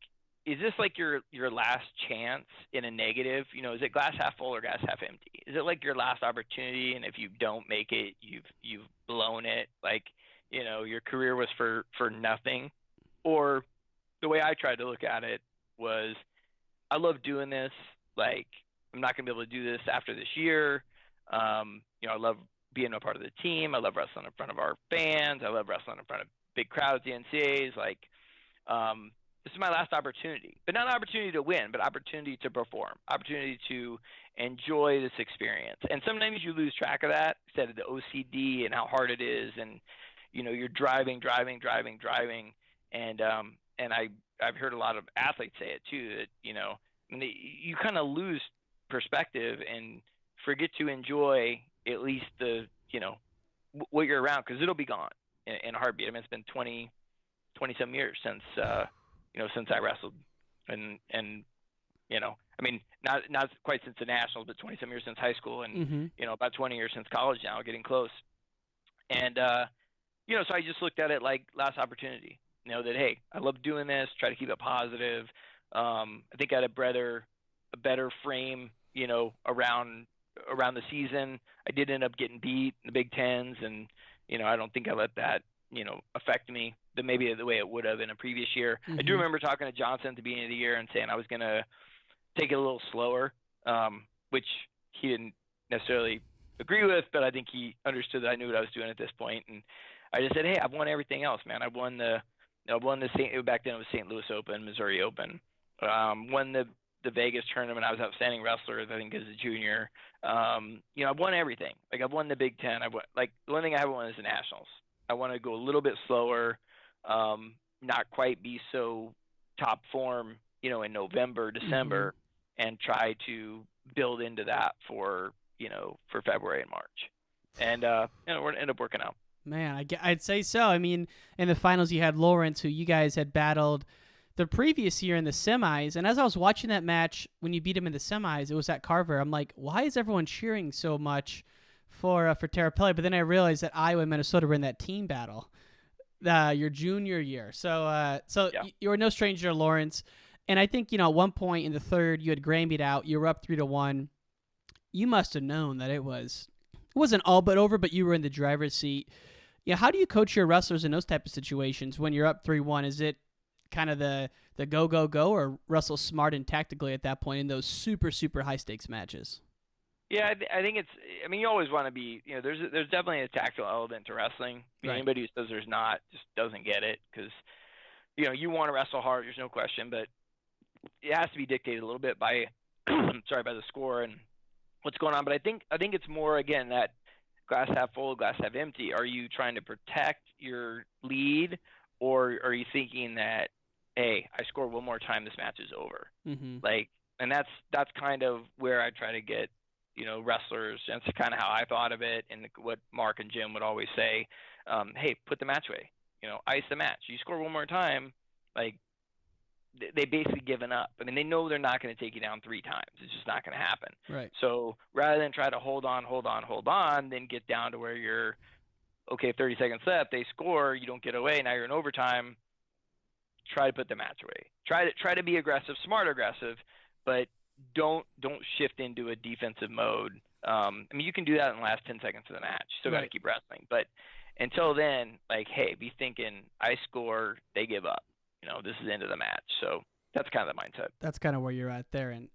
is this like your last chance in a negative? Is it glass half full or glass half empty? Is it like your last opportunity, and if you don't make it, you've blown it? Like, your career was for nothing? Or the way I tried to look at it was, I love doing this. Like, I'm not going to be able to do this after this year. I love being a part of the team. I love wrestling in front of our fans. I love wrestling in front of big crowds, the NCAAs. Like, this is my last opportunity, but not an opportunity to win, but opportunity to perform, opportunity to enjoy this experience. And sometimes you lose track of that, instead of the OCD and how hard it is. And, you're driving. And I've heard a lot of athletes say it too, that, you kind of lose perspective and forget to enjoy at least what you're around, because it'll be gone in a heartbeat. I mean, it's been 20 some years since I wrestled, and I mean, not quite since the Nationals, but 20 some years since high school, and about 20 years since college now, getting close. And so I just looked at it like last opportunity. That, hey, I love doing this. Try to keep it positive. I think I had a better frame, around the season. I did end up getting beat in the Big Tens, and I don't think I let that affect me maybe the way it would have in a previous year. I do remember talking to Johnson at the beginning of the year and saying I was going to take it a little slower, which he didn't necessarily agree with, but I think he understood that I knew what I was doing at this point. And I just said, hey, I've won everything else, man. I've won the back then it was St. Louis Open, Missouri Open. Won the Vegas tournament. I was outstanding wrestler, I think, as a junior. I've won everything. Like, I've won the Big Ten. The one thing I haven't won is the Nationals. I want to go a little bit slower, not quite be so top form, in November, December, and try to build into that for February and March. And we're gonna end up working out. Man, I'd say so. I mean, in the finals, you had Lawrence, who you guys had battled the previous year in the semis. And as I was watching that match, when you beat him in the semis, it was at Carver. I'm like, why is everyone cheering so much for Tirapelle? But then I realized that Iowa and Minnesota were in that team battle your junior year. So yeah. You were no stranger to Lawrence. And I think, at one point in the third, you had Granby out. You were up 3-1. You must have known that it wasn't all but over, but you were in the driver's seat. How do you coach your wrestlers in those type of situations when you're up 3-1? Is it kind of the go, or wrestle smart and tactically at that point in those super, super high-stakes matches? Yeah, I think you always want to be, there's definitely a tactical element to wrestling. Right. Anybody who says there's not just doesn't get it, because, you want to wrestle hard, there's no question, but it has to be dictated a little bit by, by the score and what's going on. But I think it's more, again, that glass half full, glass half empty. Are you trying to protect your lead, or are you thinking that, hey, I score one more time, this match is over? And that's kind of where I try to get, wrestlers. And it's kind of how I thought of it, and what Mark and Jim would always say, hey, put the match away, ice the match. You score one more time, like, they basically given up. I mean, they know they're not going to take you down 3 times. It's just not going to happen. Right. So rather than try to hold on, then get down to where you're, okay, 30 seconds left, they score, you don't get away, now you're in overtime, try to put the match away. Try to be aggressive, smart aggressive, but don't shift into a defensive mode. You can do that in the last 10 seconds of the match. You still got to keep wrestling. But until then, like, hey, be thinking, I score, they give up. This is the end of the match. So that's kind of the mindset. That's kind of where you're at there. And,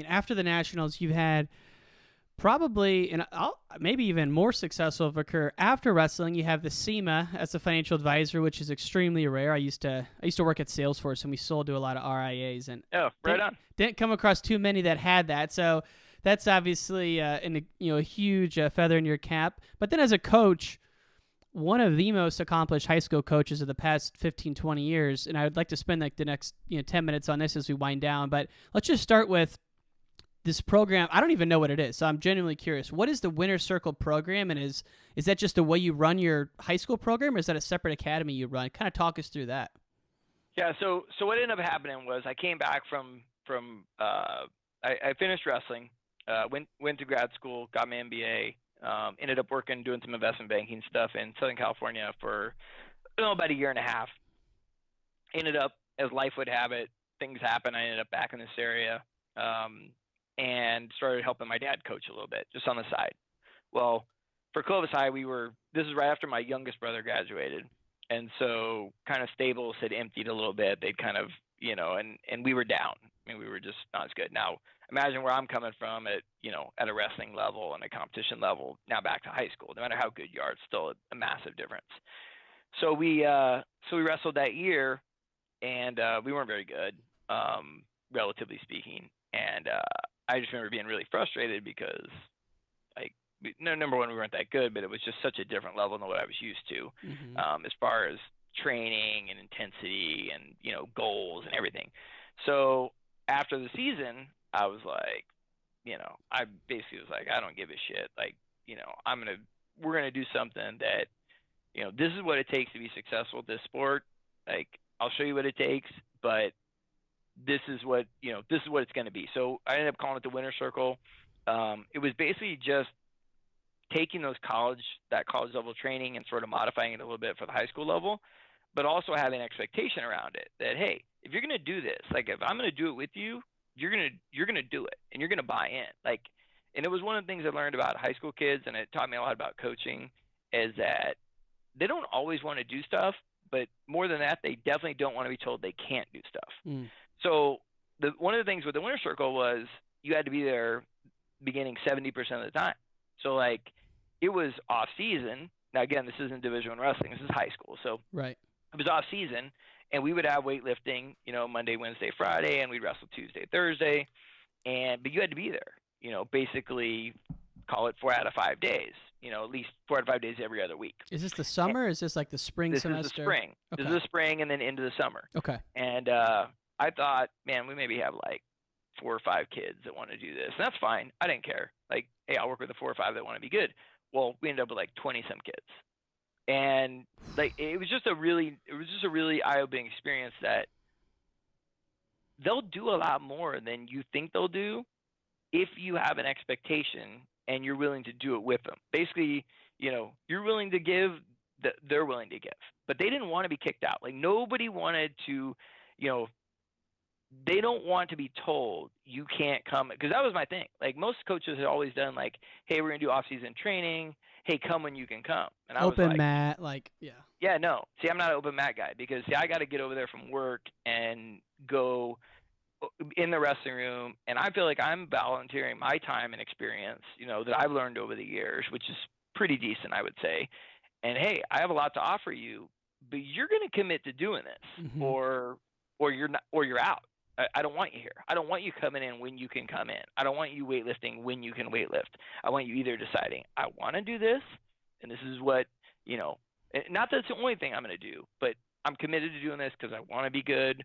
after the Nationals, you've had probably, and maybe even more successful of a career after wrestling. You have the SEMA as a financial advisor, which is extremely rare. I used to work at Salesforce, and we sold to a lot of RIAs. And didn't come across too many that had that. So that's obviously a huge feather in your cap. But then as a coach, one of the most accomplished high school coaches of the past 15, 20 years, and I would like to spend the next 10 minutes on this as we wind down, but let's just start with this program. I don't even know what it is, so I'm genuinely curious. What is the Winner's Circle program, and is that just the way you run your high school program, or is that a separate academy you run? Kind of talk us through that. Yeah. So what ended up happening was I came back from I finished wrestling, went to grad school, got my MBA, ended up doing some investment banking stuff in Southern California for about a year and a half. Ended up, as life would have it, things happened. I ended up back in this area, and started helping my dad coach a little bit, just on the side. Well, for Clovis High, this is right after my youngest brother graduated. And so kind of stables had emptied a little bit. They'd kind of, and we were down. I mean, we were just not as good. Now, imagine where I'm coming from at a wrestling level and a competition level, now back to high school. No matter how good you are, it's still a massive difference. So we wrestled that year, and we weren't very good, relatively speaking. And I just remember being really frustrated because, number one, we weren't that good, but it was just such a different level than what I was used to, as far as training and intensity and goals and everything. So after the season, I was like, I basically was like, I don't give a shit. Like, we're gonna do something that, this is what it takes to be successful at this sport. Like, I'll show you what it takes, but this is what it's going to be. So I ended up calling it the Winner's Circle. It was basically just taking that college level training and sort of modifying it a little bit for the high school level, but also having an expectation around it that, hey, if you're going to do this, like if I'm going to do it with you, you're going to do it and you're going to buy in. Like, and it was one of the things I learned about high school kids, and it taught me a lot about coaching, is that they don't always want to do stuff, but more than that, they definitely don't want to be told they can't do stuff. So one of the things with the Winner's Circle was you had to be there beginning 70% of the time. So like it was off season. Now again, this isn't Division I wrestling. This is high school. So right. It was off season, and we would have weightlifting, Monday, Wednesday, Friday, and we'd wrestle Tuesday, Thursday. But you had to be there, basically call it 4 out of 5 days, at least 4 out of 5 days every other week. Is this the summer? Or is this like the spring semester? This is the spring. Okay. This is the spring and then into the summer. Okay. And I thought, man, we maybe have like 4 or 5 kids that want to do this. And that's fine. I didn't care. Like, hey, I'll work with the 4 or 5 that want to be good. Well, we ended up with like 20-some kids. And like it was just a really eye-opening experience that they'll do a lot more than you think they'll do if you have an expectation and you're willing to do it with them. Basically, you're willing to give, they're willing to give. But they didn't want to be kicked out. Like nobody wanted to, they don't want to be told you can't come, because that was my thing. Like most coaches had always done like, hey, we're going to do off-season training. Hey, come when you can come. And I open was like, mat, like, yeah. Yeah, no. See, I'm not an open mat guy because, I got to get over there from work and go in the wrestling room. And I feel like I'm volunteering my time and experience, that I've learned over the years, which is pretty decent, I would say. And, hey, I have a lot to offer you, but you're going to commit to doing this or you're out. I don't want you here. I don't want you coming in when you can come in. I don't want you weightlifting when you can weightlift. I want you either deciding, I want to do this, and this is what, not that it's the only thing I'm going to do, but I'm committed to doing this because I want to be good,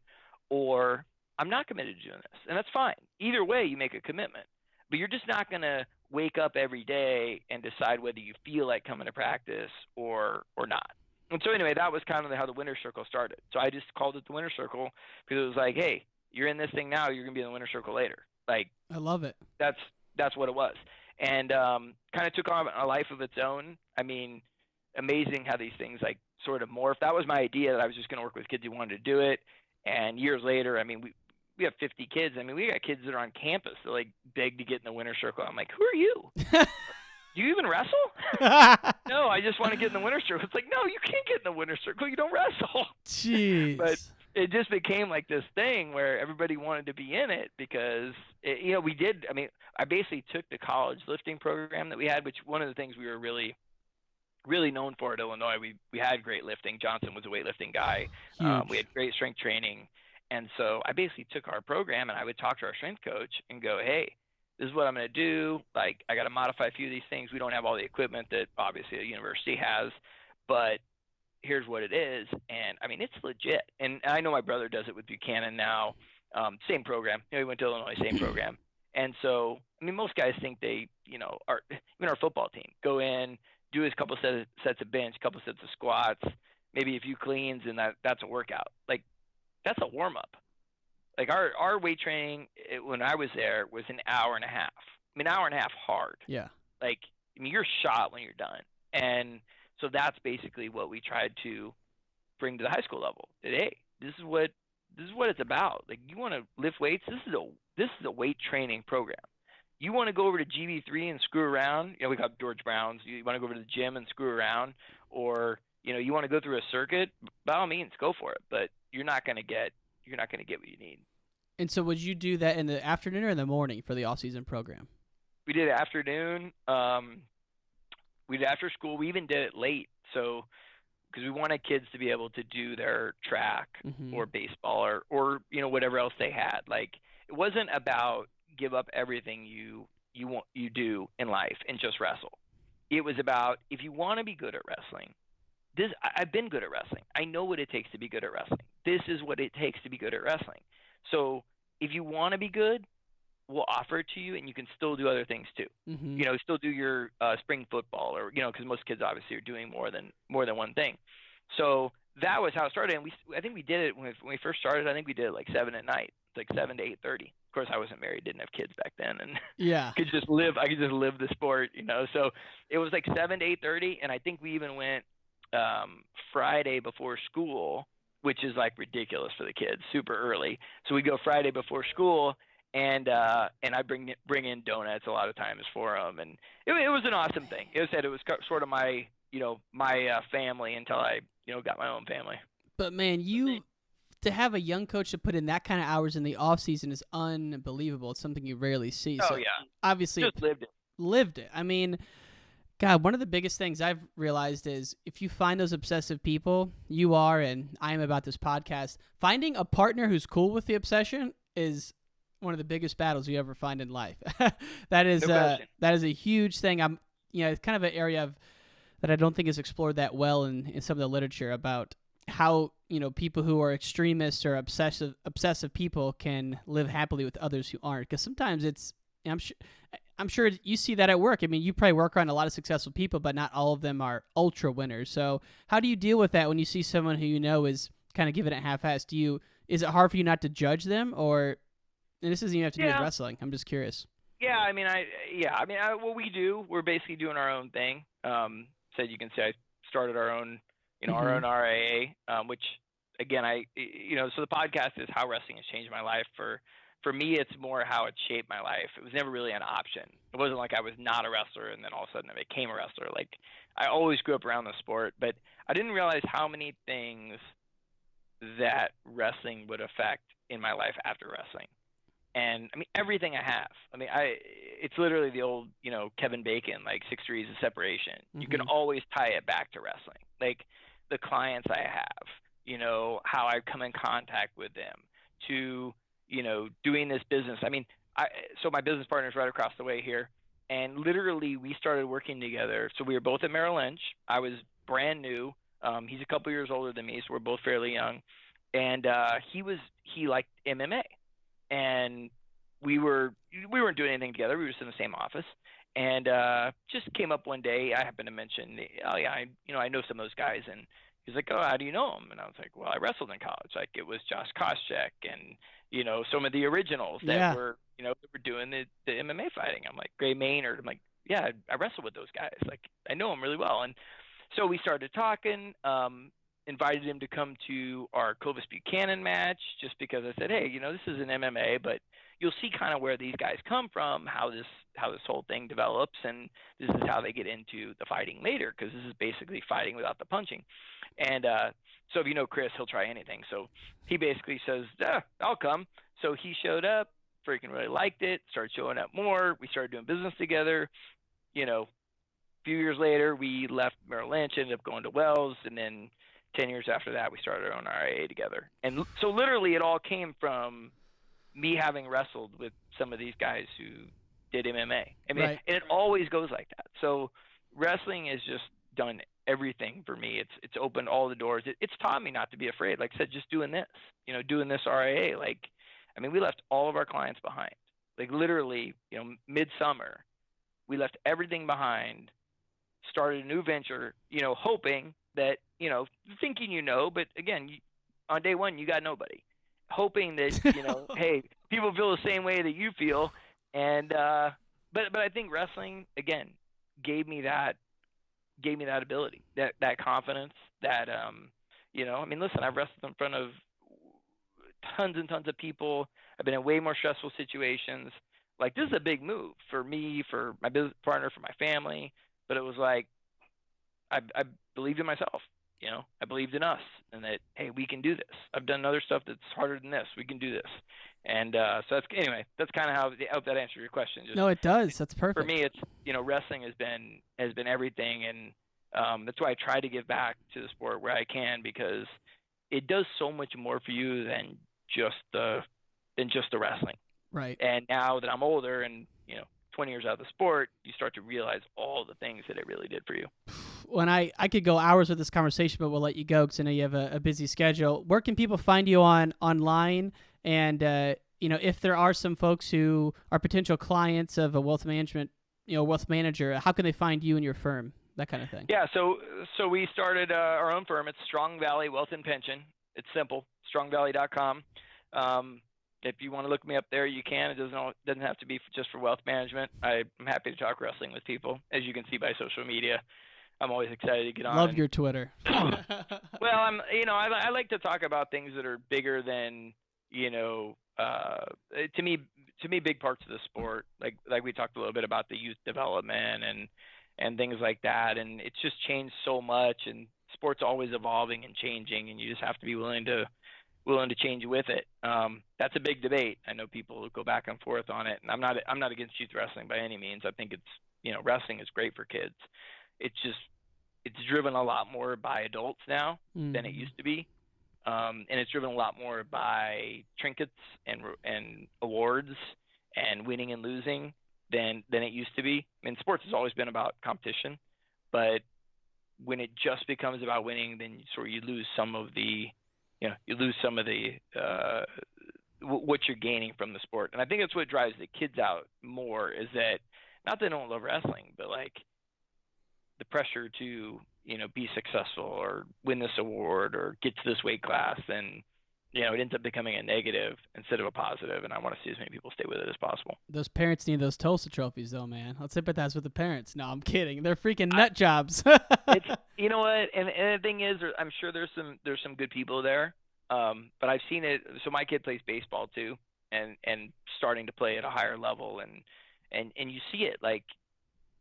or I'm not committed to doing this. And that's fine. Either way, you make a commitment. But you're just not going to wake up every day and decide whether you feel like coming to practice or not. And so anyway, that was kind of how the Winner's Circle started. So I just called it the Winner's Circle because it was like, hey, you're in this thing now, you're going to be in the Winner's Circle later. Like, I love it. That's what it was. And kind of took on a life of its own. I mean, amazing how these things like sort of morph. That was my idea, that I was just going to work with kids who wanted to do it. And years later, I mean, we have 50 kids. I mean, we got kids that are on campus that like beg to get in the Winner's Circle. I'm like, who are you? Do you even wrestle? No, I just want to get in the Winner's Circle. It's like, no, you can't get in the Winner's Circle. You don't wrestle. Jeez. But it just became like this thing where everybody wanted to be in it because, we did. I mean, I basically took the college lifting program that we had, which one of the things we were really, really known for at Illinois. We had great lifting. Johnson was a weightlifting guy. We had great strength training. And so I basically took our program and I would talk to our strength coach and go, hey, this is what I'm going to do. Like, I got to modify a few of these things. We don't have all the equipment that obviously a university has, but here's what it is. And I mean, it's legit. And I know my brother does it with Buchanan now. Same program. He went to Illinois, same program. And so, I mean, most guys think they, even our football team, go in, do a couple sets of bench, couple sets of squats, maybe a few cleans, and that's a workout. Like, that's a warm up. Like our weight training when I was there was an hour and a half. I mean, an hour and a half hard. Yeah. Like, I mean, you're shot when you're done. And so that's basically what we tried to bring to the high school level. That, hey, this is what it's about. Like, you want to lift weights? This is a weight training program. You want to go over to GB3 and screw around? We got George Brown's. You want to go over to the gym and screw around, or you want to go through a circuit? By all means, go for it. But you're not going to get what you need. And so, would you do that in the afternoon or in the morning for the off-season program? We did afternoon. We did after school. We even did it late, so because we wanted kids to be able to do their track or baseball or whatever else they had. Like, it wasn't about give up everything you do in life and just wrestle. It was about, if you want to be good at wrestling, I've been good at wrestling. I know what it takes to be good at wrestling. This is what it takes to be good at wrestling. So if you want to be good, we'll offer it to you, and you can still do other things too. Still do your spring football, or because most kids obviously are doing more than one thing. So that was how it started, and I think we did it when we first started. I think we did it like 7 at night, like 7 to 8:30. Of course, I wasn't married, didn't have kids back then, and yeah, I could just live the sport, So it was like 7 to 8:30, and I think we even went Friday before school, which is like ridiculous for the kids, super early. So we go Friday before school, and I bring in donuts a lot of times for them, and it was an awesome thing. It was sort of my my family until I got my own family. But man, to have a young coach to put in that kind of hours in the off season is unbelievable. It's something you rarely see. Oh so yeah, obviously just lived it. I mean, God, one of the biggest things I've realized is if you find those obsessive people, you are, and I am about this podcast, finding a partner who's cool with the obsession is one of the biggest battles you ever find in life. That is a huge thing. It's kind of an area that I don't think is explored that well in some of the literature about how people who are extremists or obsessive people can live happily with others who aren't. Because sometimes I'm sure you see that at work. I mean, you probably work around a lot of successful people, but not all of them are ultra winners. So how do you deal with that when you see someone who is kind of giving it half-assed? Is it hard for you not to judge them, or? And this doesn't even have to do with wrestling. I'm just curious. Yeah, I mean, what we do, we're basically doing our own thing. So you can say I started our own, our own RIA, which again, so the podcast is how wrestling has changed my life. For me, it's more how it shaped my life. It was never really an option. It wasn't like I was not a wrestler and then all of a sudden I became a wrestler. Like, I always grew up around the sport, but I didn't realize how many things that wrestling would affect in my life after wrestling. And I mean, everything I have. I mean, it's literally the old, Kevin Bacon, like 6 degrees of separation. You can always tie it back to wrestling. Like the clients I have, how I come in contact with them, to, doing this business. I mean, so my business partner's right across the way here, and literally we started working together. So we were both at Merrill Lynch. I was brand new. He's a couple years older than me, so we're both fairly young. And he liked MMA. And we weren't doing anything together. We were just in the same office, and just came up one day. I happened to mention, I know some of those guys, and he's like, oh, how do you know them? And I was like, well, I wrestled in college. Like, it was Josh Koscheck and some of the originals that were that were doing the MMA fighting. I'm like, Gray Maynard. I'm like, yeah, I wrestled with those guys. Like, I know them really well. And so we started talking. Invited him to come to our Clovis Buchanan match, just because I said, hey, this is an MMA, but you'll see kind of where these guys come from, how this whole thing develops, and this is how they get into the fighting later, because this is basically fighting without the punching. And so if you know Chris, he'll try anything. So he basically says, I'll come. So he showed up, freaking really liked it, started showing up more. We started doing business together. A few years later, we left Merrill Lynch, ended up going to Wells, and then 10 years after that, we started our own RIA together. And so literally it all came from me having wrestled with some of these guys who did MMA. I mean, right. And it always goes like that. So wrestling has just done everything for me. It's opened all the doors. It's taught me not to be afraid. Like I said, just doing this, doing this RIA. Like, I mean, we left all of our clients behind. like literally, midsummer. We left everything behind, started a new venture, hoping that, thinking, but again, on day one, you got nobody. Hoping that, hey, people feel the same way that you feel. And, but I think wrestling, again, gave me that ability, that confidence, that, listen, I've wrestled in front of tons and tons of people. I've been in way more stressful situations. Like, this is a big move for me, for my business partner, for my family. But it was like, I believed in myself. I believed in us, and that, hey, we can do this. I've done other stuff that's harder than this. We can do this. And so that's kind of how I hope that answers your question. No, it does. That's perfect. For me, it's, wrestling has been everything, and that's why I try to give back to the sport where I can, because it does so much more for you than just the wrestling. Right. And now that I'm older and 20 years out of the sport, you start to realize all the things that it really did for you. When I could go hours with this conversation, but we'll let you go because I know you have a busy schedule. Where can people find you online? And if there are some folks who are potential clients of a wealth manager, how can they find you and your firm? That kind of thing. Yeah. So we started our own firm. It's Strong Valley Wealth and Pension. It's simple. StrongValley.com. If you want to look me up there, you can. It doesn't have to be just for wealth management. I'm happy to talk wrestling with people, as you can see by social media. I'm always excited to get on. Love your Twitter. Well, I like to talk about things that are bigger than, to me, big parts of the sport. Like we talked a little bit about the youth development and things like that. And it's just changed so much, and sport's always evolving and changing, and you just have to be willing to change with it. That's a big debate. I know people go back and forth on it, and I'm not against youth wrestling by any means. I think it's, wrestling is great for kids. It's driven a lot more by adults now than it used to be. And it's driven a lot more by trinkets and awards and winning and losing than it used to be. I mean, sports has always been about competition, but when it just becomes about winning, then you lose some of the what you're gaining from the sport. And I think that's what drives the kids out more, is that not that they don't love wrestling, but like the pressure to, be successful or win this award or get to this weight class, and, it ends up becoming a negative instead of a positive. And I want to see as many people stay with it as possible. Those parents need those Tulsa trophies, though, man. Let's sympathize with the parents. No, I'm kidding. They're freaking nut jobs. It's, you know what? And the thing is, I'm sure there's some good people there. But I've seen it. So my kid plays baseball too, and starting to play at a higher level, and you see it, like,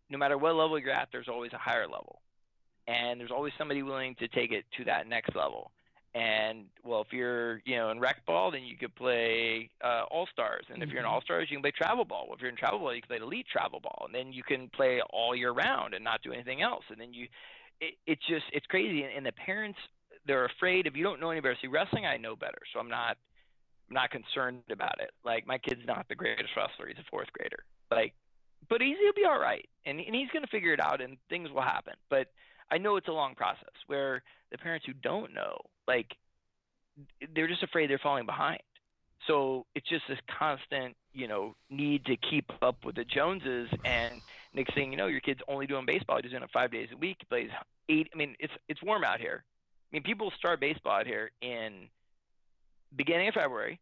no matter what level you're at, there's always a higher level, and there's always somebody willing to take it to that next level. And well, if you're in rec ball, then you could play all stars, and if you're in all stars, you can play travel ball. Well, if you're in travel ball, you can play elite travel ball, and then you can play all year round and not do anything else. And then it's crazy, and the parents, they're afraid. If you don't know any better, see, wrestling, I know better, so I'm not concerned about it. Like, my kid's not the greatest wrestler; he's a fourth grader. But he'll be all right, and he's going to figure it out, and things will happen. But I know it's a long process, where the parents who don't know, like, they're just afraid they're falling behind. So it's just this constant, need to keep up with the Joneses, and next thing you know, your kid's only doing baseball. He's doing it 5 days a week. He plays 8. I mean, it's warm out here. I mean, people start baseball out here in beginning of February,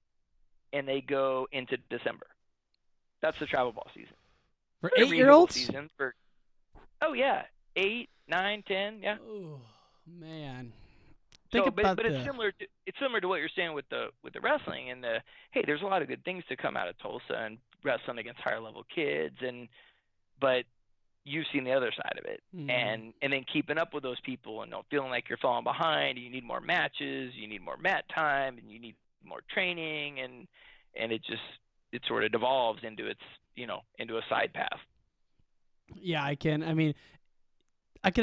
and they go into December. That's the travel ball season. For 8-year-olds? Season for, oh, yeah. 8, 9, 10, yeah. Oh, man. But it's similar to what you're saying with the wrestling, and hey, there's a lot of good things to come out of Tulsa and wrestling against higher level kids, but you've seen the other side of it, and then keeping up with those people and not feeling like you're falling behind. You need more matches, you need more mat time, and you need more training, and it sort of devolves into into a side path. Yeah, I can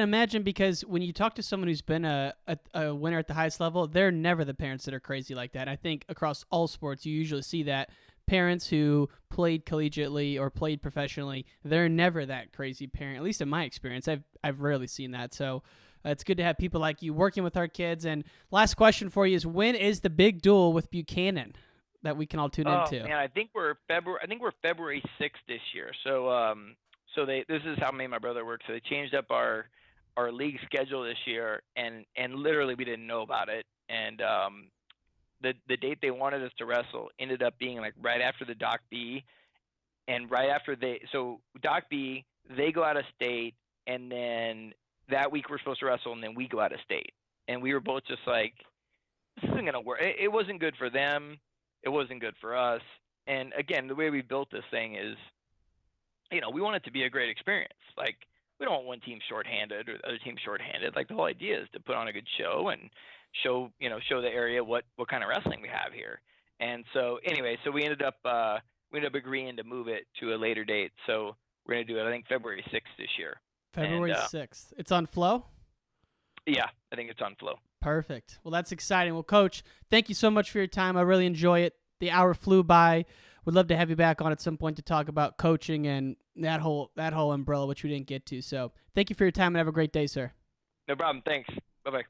imagine, because when you talk to someone who's been a winner at the highest level, they're never the parents that are crazy like that. I think across all sports, you usually see that parents who played collegiately or played professionally, they're never that crazy parent. At least in my experience, I've rarely seen that. So it's good to have people like you working with our kids. And last question for you is, when is the big duel with Buchanan? that we can all tune Oh into? man, I think we're February 6th this year. So this is how me and my brother work. So they changed up our league schedule this year, and literally we didn't know about it. And the date they wanted us to wrestle ended up being like right after the Doc B, and right after Doc B, they go out of state, and then that week we're supposed to wrestle, and then we go out of state, and we were both just like, this isn't gonna work. It wasn't good for them. It wasn't good for us. And again, the way we built this thing is, we want it to be a great experience. Like, we don't want one team shorthanded or the other team shorthanded. Like, the whole idea is to put on a good show and show the area what kind of wrestling we have here. And so anyway, so we ended up agreeing to move it to a later date. So we're gonna do it, I think, February 6th this year. February 6th. It's on Flow? Yeah, I think it's on Flow. Perfect. Well, that's exciting. Well, Coach, thank you so much for your time. I really enjoy it. The hour flew by. Would love to have you back on at some point to talk about coaching and that whole umbrella, which we didn't get to. So thank you for your time and have a great day, sir. No problem. Thanks. Bye-bye.